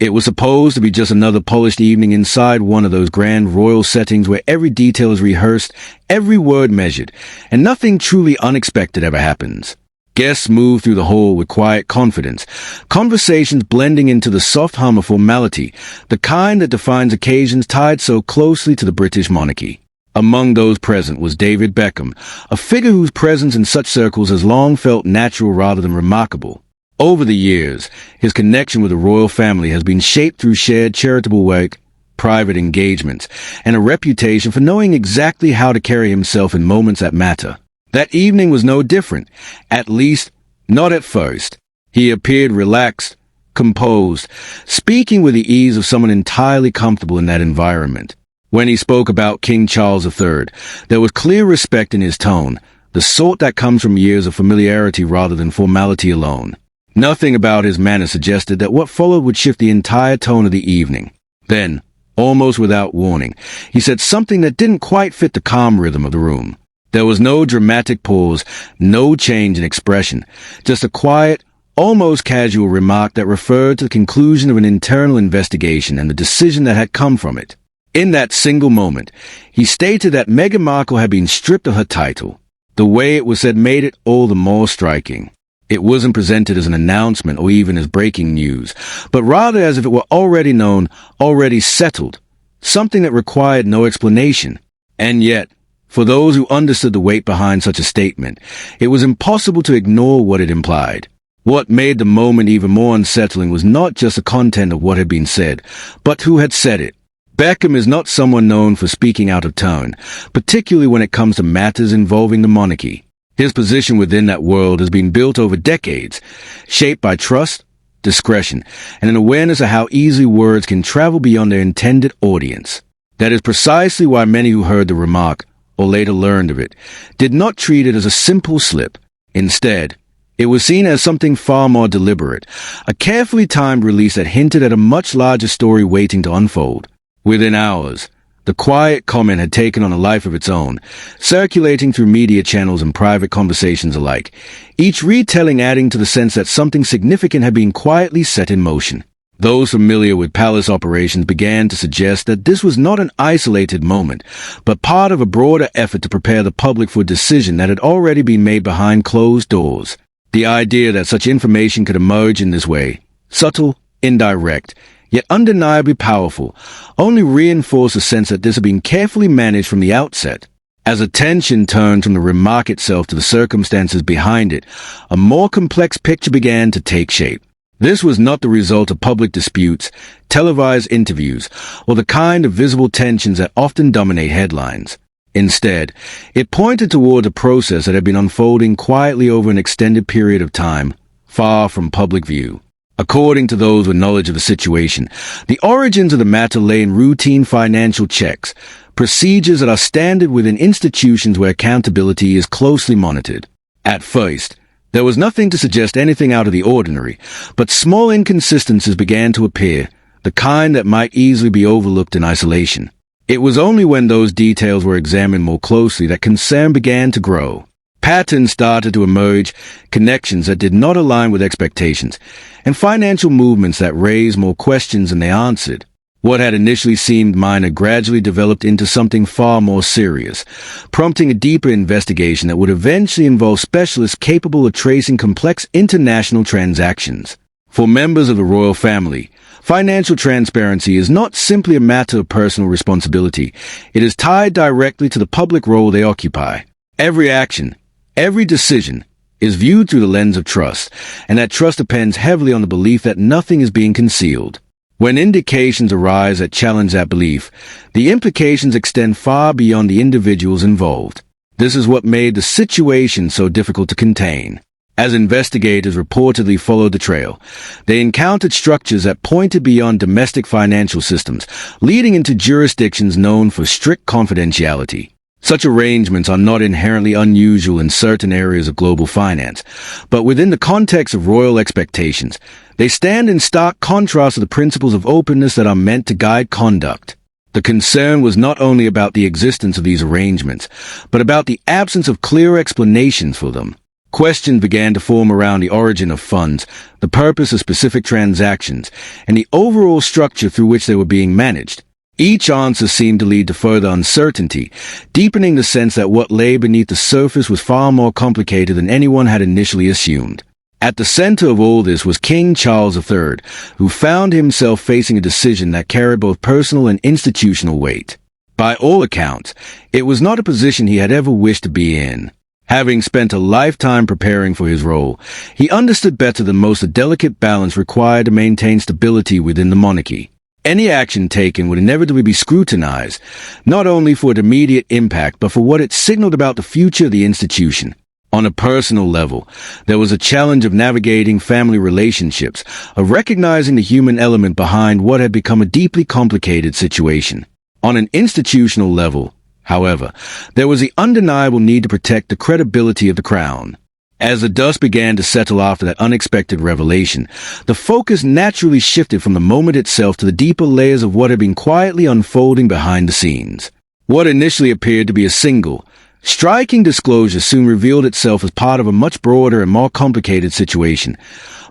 It was supposed to be just another polished evening inside one of those grand royal settings where every detail is rehearsed, every word measured, and nothing truly unexpected ever happens. Guests moved through the hall with quiet confidence, conversations blending into the soft hum of formality, the kind that defines occasions tied so closely to the British monarchy. Among those present was David Beckham, a figure whose presence in such circles has long felt natural rather than remarkable. Over the years, his connection with the royal family has been shaped through shared charitable work, private engagements, and a reputation for knowing exactly how to carry himself in moments that matter. That evening was no different, at least not at first. He appeared relaxed, composed, speaking with the ease of someone entirely comfortable in that environment. When he spoke about King Charles III, there was clear respect in his tone, the sort that comes from years of familiarity rather than formality alone. Nothing about his manner suggested that what followed would shift the entire tone of the evening. Then, almost without warning, he said something that didn't quite fit the calm rhythm of the room. There was no dramatic pause, no change in expression, just a quiet, almost casual remark that referred to the conclusion of an internal investigation and the decision that had come from it. In that single moment, he stated that Meghan Markle had been stripped of her title. The way it was said made it all the more striking. It wasn't presented as an announcement or even as breaking news, but rather as if it were already known, already settled, something that required no explanation. And yet, for those who understood the weight behind such a statement, it was impossible to ignore what it implied. What made the moment even more unsettling was not just the content of what had been said, but who had said it. Beckham is not someone known for speaking out of turn, particularly when it comes to matters involving the monarchy. His position within that world has been built over decades, shaped by trust, discretion, and an awareness of how easily words can travel beyond their intended audience. That is precisely why many who heard the remark, or later learned of it, did not treat it as a simple slip. Instead, it was seen as something far more deliberate, a carefully timed release that hinted at a much larger story waiting to unfold. Within hours, the quiet comment had taken on a life of its own, circulating through media channels and private conversations alike, each retelling adding to the sense that something significant had been quietly set in motion. Those familiar with palace operations began to suggest that this was not an isolated moment, but part of a broader effort to prepare the public for a decision that had already been made behind closed doors. The idea that such information could emerge in this way, subtle, indirect, yet undeniably powerful, only reinforced the sense that this had been carefully managed from the outset. As attention turned from the remark itself to the circumstances behind it, a more complex picture began to take shape. This was not the result of public disputes, televised interviews, or the kind of visible tensions that often dominate headlines. Instead, it pointed toward a process that had been unfolding quietly over an extended period of time, far from public view. According to those with knowledge of the situation, the origins of the matter lay in routine financial checks, procedures that are standard within institutions where accountability is closely monitored. At first, there was nothing to suggest anything out of the ordinary, but small inconsistencies began to appear, the kind that might easily be overlooked in isolation. It was only when those details were examined more closely that concern began to grow. Patterns started to emerge, connections that did not align with expectations, and financial movements that raised more questions than they answered. What had initially seemed minor gradually developed into something far more serious, prompting a deeper investigation that would eventually involve specialists capable of tracing complex international transactions. For members of the royal family, financial transparency is not simply a matter of personal responsibility. It is tied directly to the public role they occupy. Every action, every decision, is viewed through the lens of trust, and that trust depends heavily on the belief that nothing is being concealed. When indications arise that challenge that belief, the implications extend far beyond the individuals involved. This is what made the situation so difficult to contain. As investigators reportedly followed the trail, they encountered structures that pointed beyond domestic financial systems, leading into jurisdictions known for strict confidentiality. Such arrangements are not inherently unusual in certain areas of global finance, but within the context of royal expectations, they stand in stark contrast to the principles of openness that are meant to guide conduct. The concern was not only about the existence of these arrangements, but about the absence of clear explanations for them. Questions began to form around the origin of funds, the purpose of specific transactions, and the overall structure through which they were being managed. Each answer seemed to lead to further uncertainty, deepening the sense that what lay beneath the surface was far more complicated than anyone had initially assumed. At the center of all this was King Charles III, who found himself facing a decision that carried both personal and institutional weight. By all accounts, it was not a position he had ever wished to be in. Having spent a lifetime preparing for his role, he understood better than most the delicate balance required to maintain stability within the monarchy. Any action taken would inevitably be scrutinized, not only for its immediate impact, but for what it signaled about the future of the institution. On a personal level, there was a challenge of navigating family relationships, of recognizing the human element behind what had become a deeply complicated situation. On an institutional level, however, there was the undeniable need to protect the credibility of the crown. As the dust began to settle after that unexpected revelation, the focus naturally shifted from the moment itself to the deeper layers of what had been quietly unfolding behind the scenes. What initially appeared to be a single, striking disclosure soon revealed itself as part of a much broader and more complicated situation,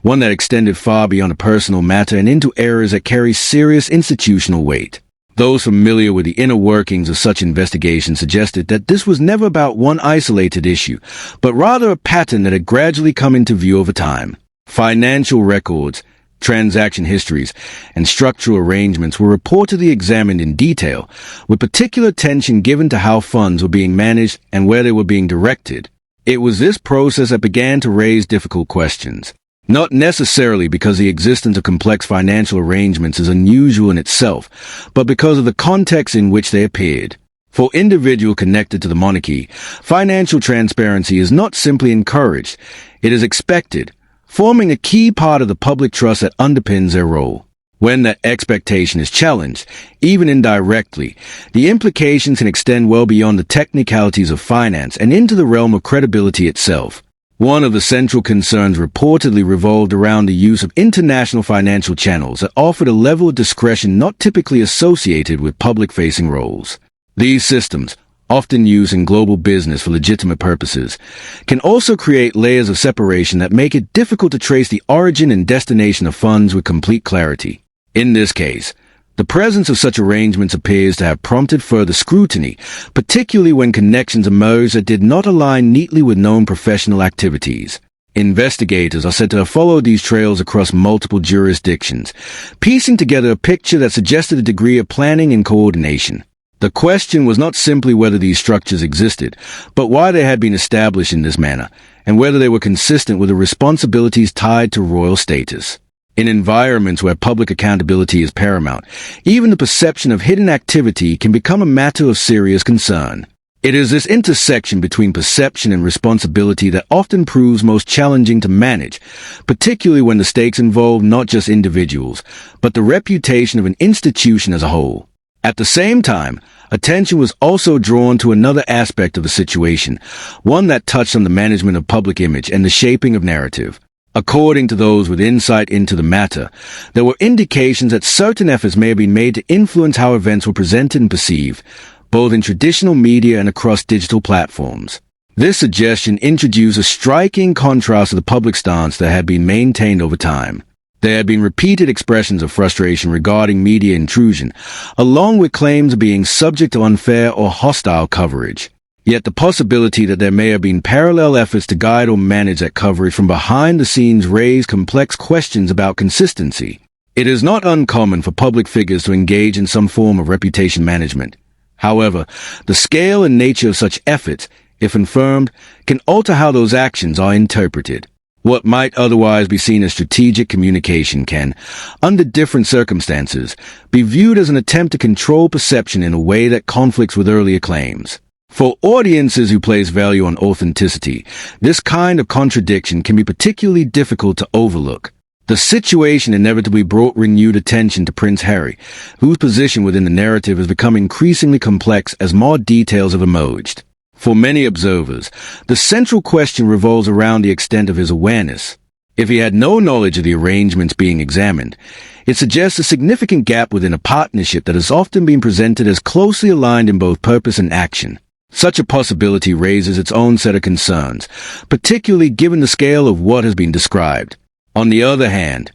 one that extended far beyond a personal matter and into areas that carry serious institutional weight. Those familiar with the inner workings of such investigations suggested that this was never about one isolated issue, but rather a pattern that had gradually come into view over time. Financial records, transaction histories, and structural arrangements were reportedly examined in detail, with particular attention given to how funds were being managed and where they were being directed. It was this process that began to raise difficult questions. Not necessarily because the existence of complex financial arrangements is unusual in itself, but because of the context in which they appeared. For individuals connected to the monarchy, financial transparency is not simply encouraged, it is expected, forming a key part of the public trust that underpins their role. When that expectation is challenged, even indirectly, the implications can extend well beyond the technicalities of finance and into the realm of credibility itself. One of the central concerns reportedly revolved around the use of international financial channels that offered a level of discretion not typically associated with public-facing roles. These systems, often used in global business for legitimate purposes, can also create layers of separation that make it difficult to trace the origin and destination of funds with complete clarity. In this case, the presence of such arrangements appears to have prompted further scrutiny, particularly when connections emerged that did not align neatly with known professional activities. Investigators are said to have followed these trails across multiple jurisdictions, piecing together a picture that suggested a degree of planning and coordination. The question was not simply whether these structures existed, but why they had been established in this manner, and whether they were consistent with the responsibilities tied to royal status. In environments where public accountability is paramount, even the perception of hidden activity can become a matter of serious concern. It is this intersection between perception and responsibility that often proves most challenging to manage, particularly when the stakes involve not just individuals, but the reputation of an institution as a whole. At the same time, attention was also drawn to another aspect of the situation, one that touched on the management of public image and the shaping of narrative. According to those with insight into the matter, there were indications that certain efforts may have been made to influence how events were presented and perceived, both in traditional media and across digital platforms. This suggestion introduced a striking contrast to the public stance that had been maintained over time. There had been repeated expressions of frustration regarding media intrusion, along with claims of being subject to unfair or hostile coverage. Yet the possibility that there may have been parallel efforts to guide or manage that coverage from behind the scenes raised complex questions about consistency. It is not uncommon for public figures to engage in some form of reputation management. However, the scale and nature of such efforts, if confirmed, can alter how those actions are interpreted. What might otherwise be seen as strategic communication can, under different circumstances, be viewed as an attempt to control perception in a way that conflicts with earlier claims. For audiences who place value on authenticity, this kind of contradiction can be particularly difficult to overlook. The situation inevitably brought renewed attention to Prince Harry, whose position within the narrative has become increasingly complex as more details have emerged. For many observers, the central question revolves around the extent of his awareness. If he had no knowledge of the arrangements being examined, it suggests a significant gap within a partnership that has often been presented as closely aligned in both purpose and action. Such a possibility raises its own set of concerns, particularly given the scale of what has been described. On the other hand,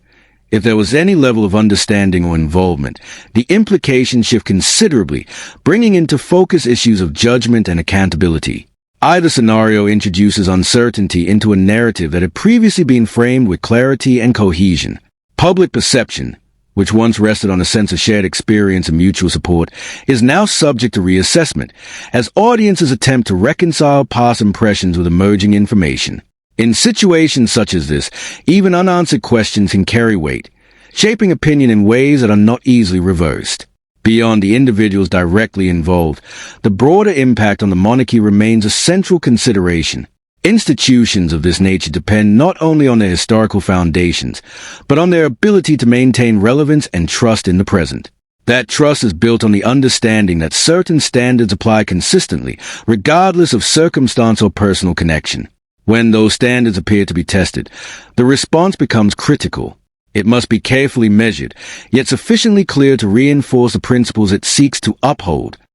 if there was any level of understanding or involvement, the implications shift considerably, bringing into focus issues of judgment and accountability. Either scenario introduces uncertainty into a narrative that had previously been framed with clarity and cohesion. Public perception, which once rested on a sense of shared experience and mutual support, is now subject to reassessment, as audiences attempt to reconcile past impressions with emerging information. In situations such as this, even unanswered questions can carry weight, shaping opinion in ways that are not easily reversed. Beyond the individuals directly involved, the broader impact on the monarchy remains a central consideration. Institutions of this nature depend not only on their historical foundations, but on their ability to maintain relevance and trust in the present. That trust is built on the understanding that certain standards apply consistently, regardless of circumstance or personal connection. When those standards appear to be tested, the response becomes critical. It must be carefully measured, yet sufficiently clear to reinforce the principles it seeks to uphold.